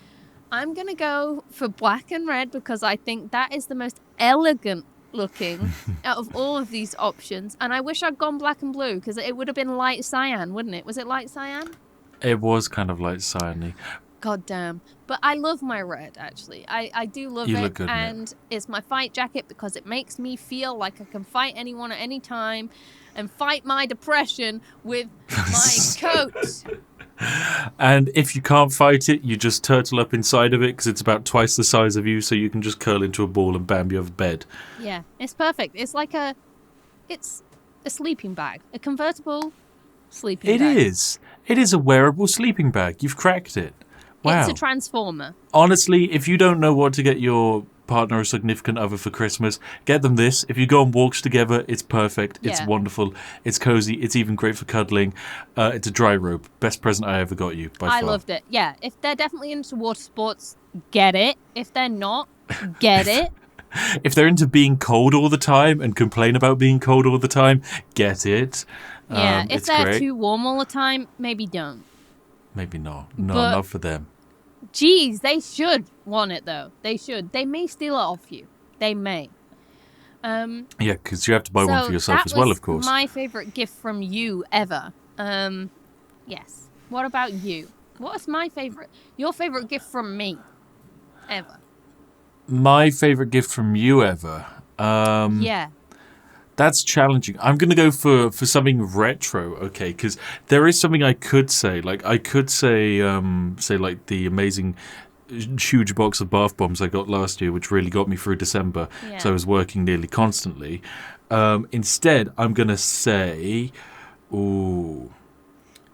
I'm going to go for black and red because I think that is the most elegant looking out of all of these options. And I wish I'd gone black and blue because it would have been light cyan, wouldn't it? Was it light cyan?
It was kind of light cyan-y.
God damn. But I love my red, actually. I do love
you
it.
Look good
and it's my fight jacket because it makes me feel like I can fight anyone at any time and fight my depression with my coat.
And if you can't fight it, you just turtle up inside of it because it's about twice the size of you, so you can just curl into a ball and bam, you have a bed.
Yeah, it's perfect. It's like a It's a sleeping bag. A convertible sleeping
It
bag.
is. It is a wearable sleeping bag. You've cracked it. Wow.
It's a transformer.
Honestly, if you don't know what to get your partner or significant other for Christmas, get them this. If you go on walks together, it's perfect. It's
Yeah.
wonderful. It's cozy. It's even great for cuddling. It's a dry robe. Best present I ever got you, by far.
I loved it. Yeah, if they're definitely into water sports, get it. If they're not, get it.
If they're into being cold all the time and complain about being cold all the time, get it.
Yeah, if
it's
they're
great.
too warm all the time, maybe don't.
Maybe not. No,
But-
not for them.
Geez, they should want it though. They should. They may steal it off you. They may.
Yeah, because you have to buy one for yourself as well, of course.
My favorite gift from you ever. Yes. What about you? What is my favorite? Your favorite gift from me ever?
My favorite gift from you ever.
Yeah.
That's challenging. I'm going to go for something retro, okay? Because there is something I could say. Like, I could say like the amazing huge box of bath bombs I got last year, which really got me through December.
Yeah.
So I was working nearly constantly. Instead, I'm going to say,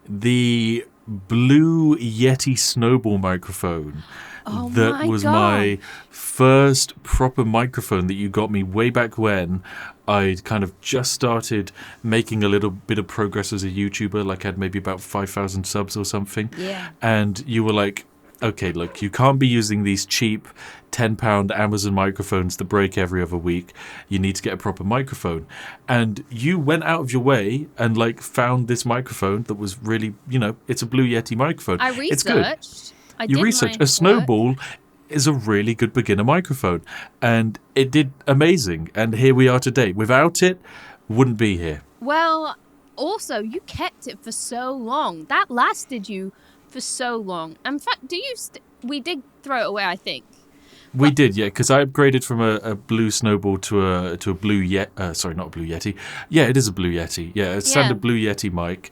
the Blue Yeti snowball microphone.
Oh
That
my
was
God.
my first proper microphone that you got me way back when I'd kind of just started making a little bit of progress as a YouTuber, like I had maybe about 5,000 subs or something.
Yeah.
And you were like, okay, look, you can't be using these cheap £10 Amazon microphones that break every other week. You need to get a proper microphone. And you went out of your way and like found this microphone that was really, it's a Blue Yeti microphone.
I
It's good.
researched. I
You
did
research
my
a snowball is a really good beginner microphone, and it did amazing. And here we are today. Without it, wouldn't be here.
Well, also, you kept it for so long. That lasted you for so long. In fact, we did throw it away, I think.
We did, yeah, because I upgraded from a blue snowball to a blue Yeti. Sorry, not a blue Yeti. Yeah, it is a blue Yeti. Yeah, a standard blue Yeti mic,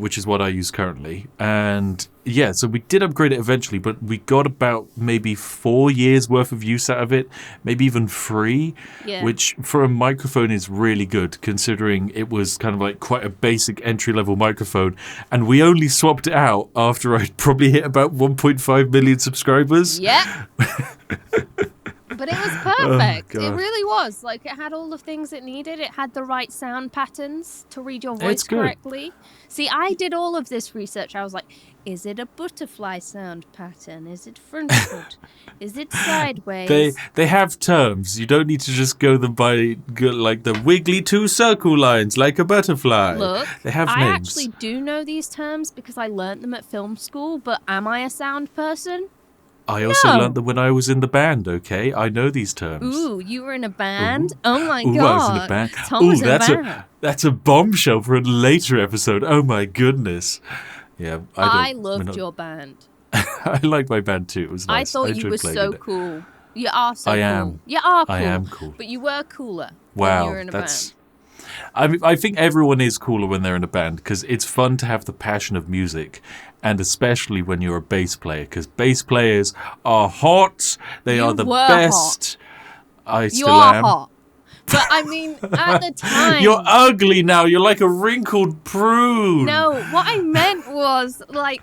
which is what I use currently. And yeah, so we did upgrade it eventually, but we got about maybe 4 years worth of use out of it, maybe even 3,
Yeah.
which for a microphone is really good, considering it was kind of like quite a basic entry-level microphone. And we only swapped it out after I'd probably hit about 1.5 million subscribers.
Yeah. But it was perfect.
Oh,
It
God.
really was. Like, it had all the things it needed. It had the right sound patterns to read your voice
It's good.
correctly. See, I did all of this research. I was like, is it a butterfly sound pattern? Is it frontward? Is it sideways?
They have terms. You don't need to just go like the wiggly 2 circle lines like a butterfly.
Look,
they have
I
names.
actually do know these terms because I learnt them at film school, but am I a sound person?
I also
No.
learned that when I was in the band, okay? I know these terms.
Ooh, you were in a band?
Ooh.
Oh my
Ooh,
god.
I was in a band.
Tom was in a
that's
band.
that's a bombshell for a later episode. Oh my goodness. Yeah,
I
we're
loved
not-
your band.
I liked my band too. It was
I
nice.
thought you
enjoyed
were
playing
so
in it.
cool. You are so
I
cool.
am.
You are cool.
I am cool.
But you were cooler when
Wow,
you were in a
that's.
band.
I think everyone is cooler when they're in a band because it's fun to have the passion of music, and especially when you're a bass player because bass players are hot. They
You
are the
were
best. I
You
still
are
am.
hot. But I mean, at the time.
You're ugly now. You're like a wrinkled prune.
No, what I meant was like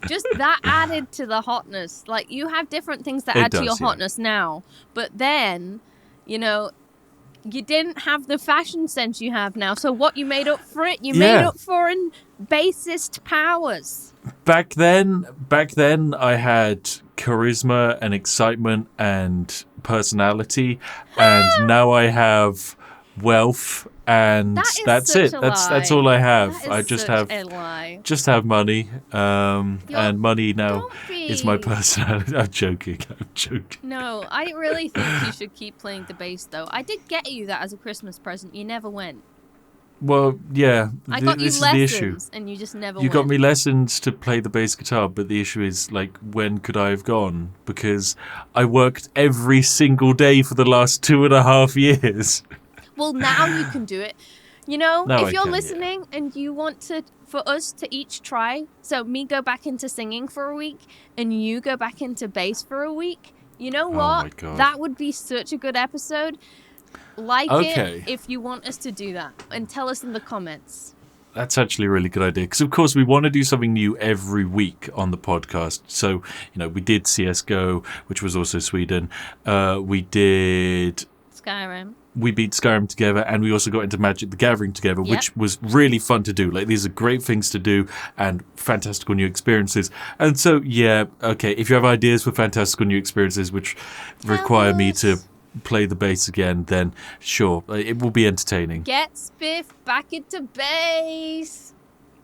just that added to the hotness. Like you have different things that
It
add to
does,
your
yeah.
hotness now, but then, you didn't have the fashion sense you have now. So what you made up for it, you made
Yeah.
up for in bassist powers.
Back then, I had charisma and excitement and personality, and now I have wealth, and
That is
that's
such
it.
a
That's
lie.
all I have.
That is
I just
such
have
a lie.
money, and money now
Don't be.
is my personality. I'm joking.
No, I really think you should keep playing the bass though. I did get you that as a Christmas present. You never went.
Well, yeah.
I got you
this is the issue.
lessons, and you just never
You
went.
got me lessons to play the bass guitar, but the issue is, like, when could I have gone? Because I worked every single day for the last 2.5 years.
Well, now you can do it.
Now
if
I
you're
can, yeah.
listening and you want for us to each try, so me go back into singing for a week and you go back into bass for a week, you know what?
my God.
That would be such a good episode. Like
Okay.
it if you want us to do that. And tell us in the comments.
That's actually a really good idea. Because, of course, we want to do something new every week on the podcast. So, we did CSGO, which was also Sweden. We did...
Skyrim.
We beat Skyrim together, and we also got into Magic the Gathering together, which was really fun to do. Like, these are great things to do and fantastical new experiences. And so, yeah, okay, if you have ideas for fantastical new experiences which require me to play the bass again, then sure, it will be entertaining.
Get Spiff back into bass.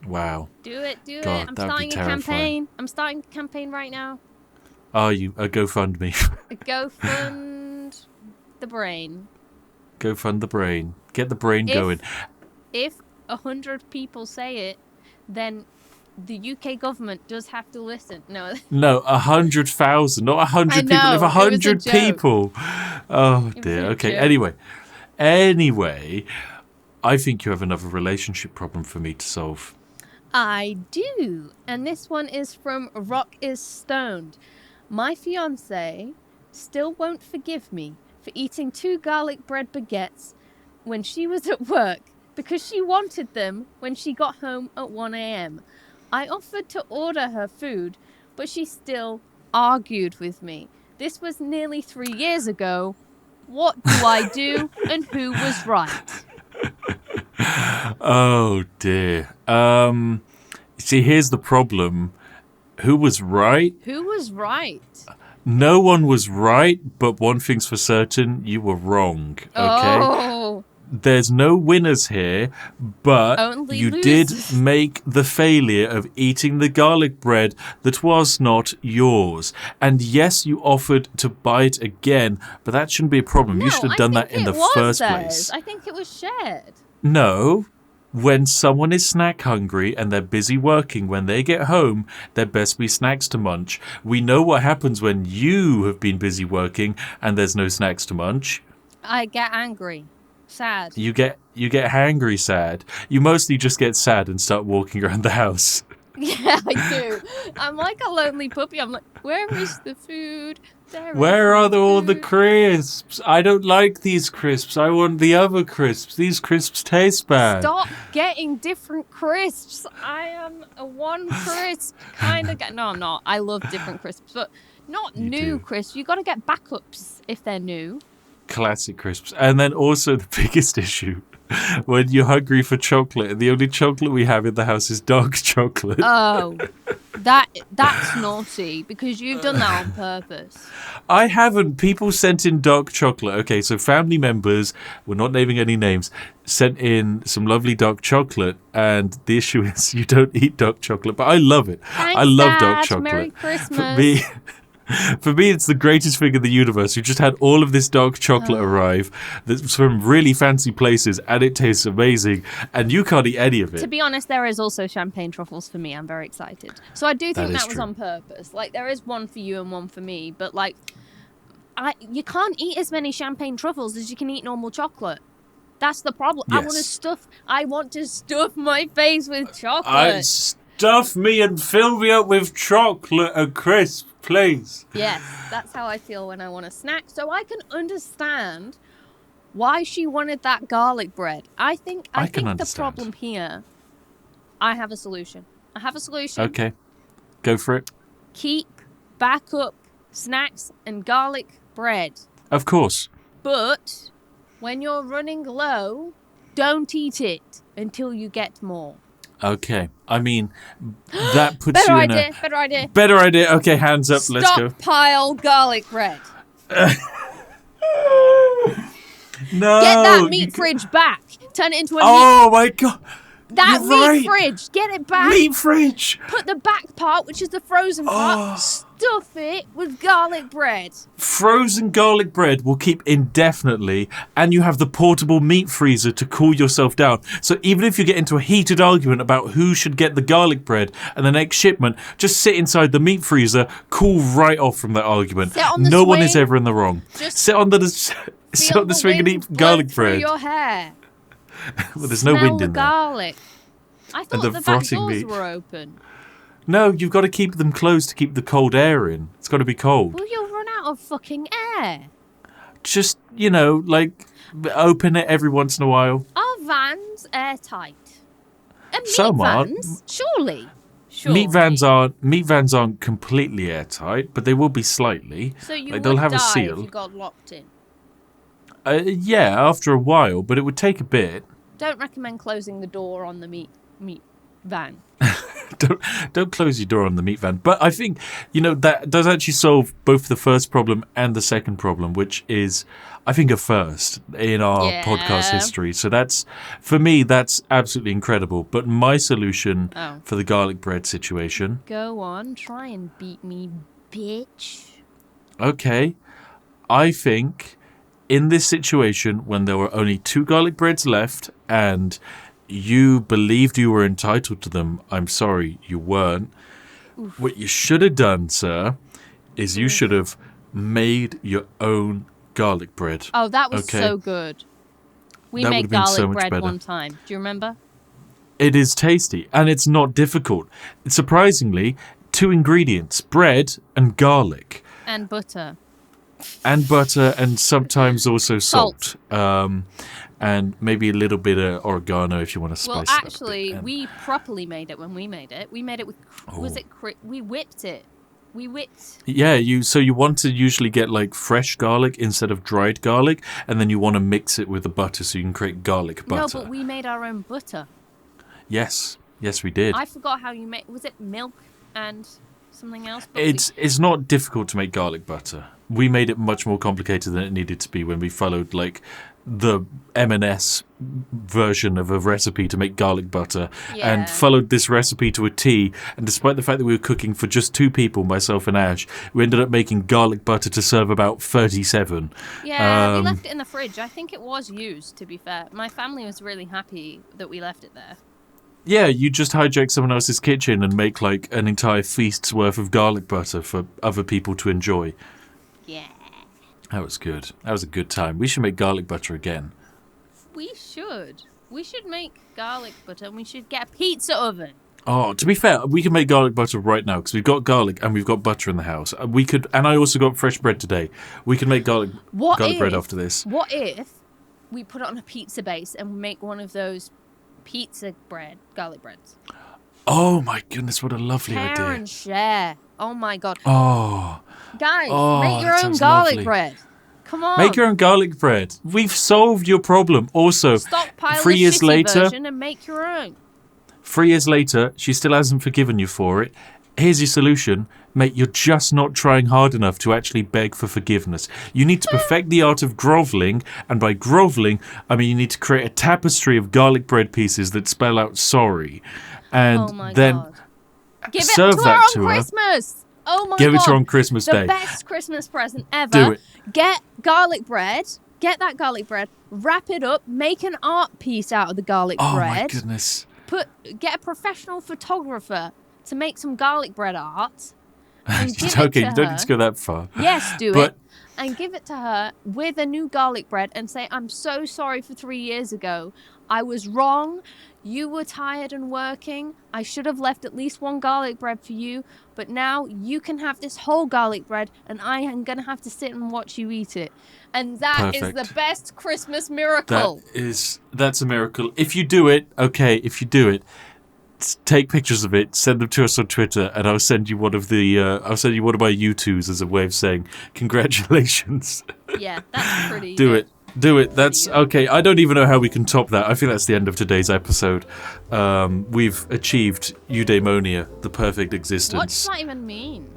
Wow.
Do it.
God,
I'm
that'd
starting
be
a campaign. I'm starting a campaign right now.
Are you? GoFundMe.
Go fund the brain.
Go fund the brain. Get the brain going.
If 100 people say it, then the UK government does have to listen. No,
100,000, not 100
I
people.
know,
If
it was a
100
joke.
people. Oh dear. Okay.
joke.
Anyway, I think you have another relationship problem for me to solve.
I do. And this one is from Rock is Stoned. My fiance still won't forgive me for eating 2 garlic bread baguettes when she was at work because she wanted them when she got home at 1 a.m. I offered to order her food, but she still argued with me. This was nearly 3 years ago. What do I do and who was right?
Oh dear. See, here's the problem. Who was right?
Who was right?
No one was right, but one thing's for certain, you were wrong. Okay?
Oh.
There's no winners here, but
Only
you
losers.
did make the failure of eating the garlic bread that was not yours. And yes, you offered to buy it again, but that shouldn't be a problem. You should have done that in the first place.
I think it was shared.
No. When someone is snack hungry and they're busy working, when they get home, there best be snacks to munch. We know what happens when you have been busy working and there's no snacks to munch.
I get angry. Sad.
You get hangry sad. You mostly just get sad and start walking around the house.
Yeah, I do. I'm like a lonely puppy. I'm like, where is the food?
Where are all the crisps? I don't like these crisps. I want the other crisps. These crisps taste bad.
Stop getting different crisps. I am a one crisp kind of guy. No, I'm not. I love different crisps, but not
You
new
do.
crisps. You got to get backups if they're new.
Classic crisps. And then also the biggest issue, when you're hungry for chocolate, and the only chocolate we have in the house is dark chocolate.
Oh, that's naughty because you've done that on purpose.
I haven't. People sent in dark chocolate. Okay, so family members, we're not naming any names, sent in some lovely dark chocolate, and the issue is you don't eat dark chocolate, but I love it.
Thanks,
I love dark
Dad.
chocolate.
Merry Christmas.
For me, it's the greatest thing in the universe. We just had all of this dark chocolate arrive that's from really fancy places, and it tastes amazing, and you can't eat any of it.
To be honest, there is also champagne truffles for me. I'm very excited. So I do think that was
true.
on purpose. Like, there is one for you and one for me, but like, you can't eat as many champagne truffles as you can eat normal chocolate. That's the problem.
Yes.
I want to stuff my face with chocolate.
Stuff me and fill me up with chocolate and crisp, please.
Yes, that's how I feel when I want a snack. So I can understand why she wanted that garlic bread. I think the problem here, I have a solution.
Okay, go for it.
Keep backup snacks and garlic bread.
Of course.
But when you're running low, don't eat it until you get more.
Okay, I mean, that puts you in a...
Better idea.
Better idea. Okay, hands up, let's go.
Stockpile garlic bread.
No.
Get that meat fridge back. Turn it into a
Oh my god.
That
You're
meat
right.
fridge. Get it back.
Meat fridge.
Put the back part, which is the frozen part, stuff it with garlic bread.
Frozen garlic bread will keep indefinitely, and you have the portable meat freezer to cool yourself down. So even if you get into a heated argument about who should get the garlic bread and the next shipment, just sit inside the meat freezer, cool right off from that argument.
Sit on the
No one
swing.
is ever in the wrong.
Just
sit on the swing and eat garlic
through
bread.
your hair.
Well, there's no wind in there.
Garlic. I thought
the
the back
rotting
doors
meat.
were open.
No, you've got to keep them closed to keep the cold air in. It's got to be cold.
Well, you'll run out of fucking air.
just, like open it every once in a while.
Are vans airtight? And meat
Some are.
vans, surely.
Meat vans aren't completely airtight, but they will be slightly.
So you
like,
would
they'll have
die
a seal.
if you got locked in.
Yeah, after a while, but it would take a bit.
Don't recommend closing the door on the meat van.
Don't close your door on the meat van. But I think, that does actually solve both the first problem and the second problem, which is, I think, a first in our podcast history. So for me, that's absolutely incredible. But my solution for the garlic bread situation...
Go on, try and beat me, bitch.
Okay. I think in this situation, when there were only 2 garlic breads left and you believed you were entitled to them, I'm sorry, you weren't. Oof. What you should have done, sir, is you should have made your own garlic bread.
Oh, that was so good. We made garlic bread one time. Do you remember?
It is tasty, and it's not difficult. Surprisingly, 2 ingredients, bread and garlic.
And butter.
And sometimes also salt. And maybe a little bit of oregano if you want to spice it up.
Well, actually, we properly made it when we made it. We made it with... we whipped it. We whipped...
Yeah, so you want to usually get like fresh garlic instead of dried garlic, and then you want to mix it with the butter so you can create garlic butter.
No, but we made our own butter.
Yes, we did.
I forgot how you made... Was it milk and something else?
It's not difficult to make garlic butter. We made it much more complicated than it needed to be when we followed like the M&S version of a recipe to make garlic butter and followed this recipe to a T. And despite the fact that we were cooking for just 2 people, myself and Ash, we ended up making garlic butter to serve about 37.
Yeah, we left it in the fridge. I think it was used, to be fair. My family was really happy that we left it there.
Yeah, you just hijack someone else's kitchen and make like an entire feast's worth of garlic butter for other people to enjoy.
Yeah.
That was good. That was a good time. We should make garlic butter again.
We should. We should make garlic butter and we should get a pizza oven.
Oh, to be fair, we can make garlic butter right now because we've got garlic and we've got butter in the house. We could, and I also got fresh bread today. We can make garlic bread after this.
What if we put it on a pizza base and make one of those garlic breads?
Oh my goodness, what a lovely idea.
And share. Oh my god.
Oh.
Guys, make your own garlic bread. Come on.
Make your own garlic bread. We've solved your problem. Also,
stockpile
3 years
the shitty
later,
version and make your own.
3 years later, she still hasn't forgiven you for it. Here's your solution. Mate, you're just not trying hard enough to actually beg for forgiveness. You need to perfect the art of grovelling, and by grovelling, I mean you need to create a tapestry of garlic bread pieces that spell out sorry. And then
God. Give it
serve
to
that
her on
to her.
Christmas. Oh my God.
Give it to her on Christmas Day.
The best Christmas present ever.
Do it.
Get garlic bread. Get that garlic bread. Wrap it up. Make an art piece out of the garlic bread.
Oh my goodness.
Get a professional photographer to make some garlic bread art. And give
Okay,
it
you
to
don't
her.
need to go that far.
Yes, do it. And give it to her with a new garlic bread and say, I'm so sorry for 3 years ago. I was wrong. You were tired and working. I should have left at least 1 garlic bread for you. But now you can have this whole garlic bread and I am going to have to sit and watch you eat it. And that is the best Christmas miracle.
That's a miracle. If you do it, take pictures of it, send them to us on Twitter, and I'll send you one of my U2s as a way of saying congratulations.
Yeah, that's pretty.
Do it. That's okay. I don't even know how we can top that. I think that's the end of today's episode. We've achieved eudaimonia, the perfect existence.
What does that even mean?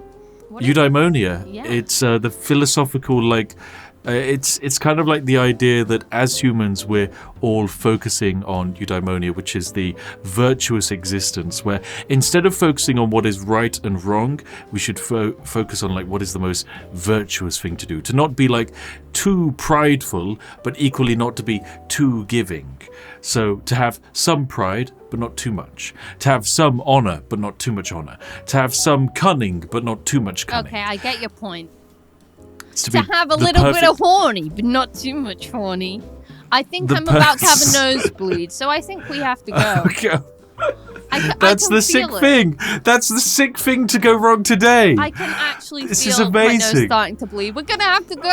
Eudaimonia.
Yeah.
It's the philosophical it's kind of like the idea that as humans we're all focusing on eudaimonia, which is the virtuous existence, where instead of focusing on what is right and wrong, we should focus on what is the most virtuous thing to do. To not be too prideful, but equally not to be too giving. So to have some pride, but not too much. To have some honor, but not too much honor. To have some cunning, but not too much cunning.
Okay, I get your point.
To
have a little bit of horny, but not too much horny. I think I'm about to have a nosebleed, so I think we have to go.
That's the sick thing. That's the sick thing to go wrong today.
I can actually
This
feel
is amazing.
my nose starting to bleed. We're going to have to go.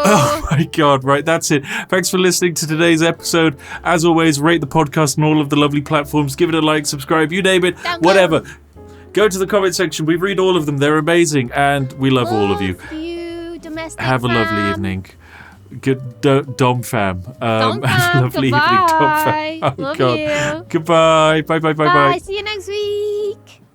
Oh my God, right, that's it. Thanks for listening to today's episode. As always, rate the podcast on all of the lovely platforms. Give it a like, subscribe, you name it, whatever. Go to the comment section. We read all of them. They're amazing, and we love all of you. Have a lovely evening. Good Dom fam.
Dom fam,
have a lovely evening, Dom fam. Oh,
Love
God.
you.
Goodbye. Bye.
Bye. See you next week.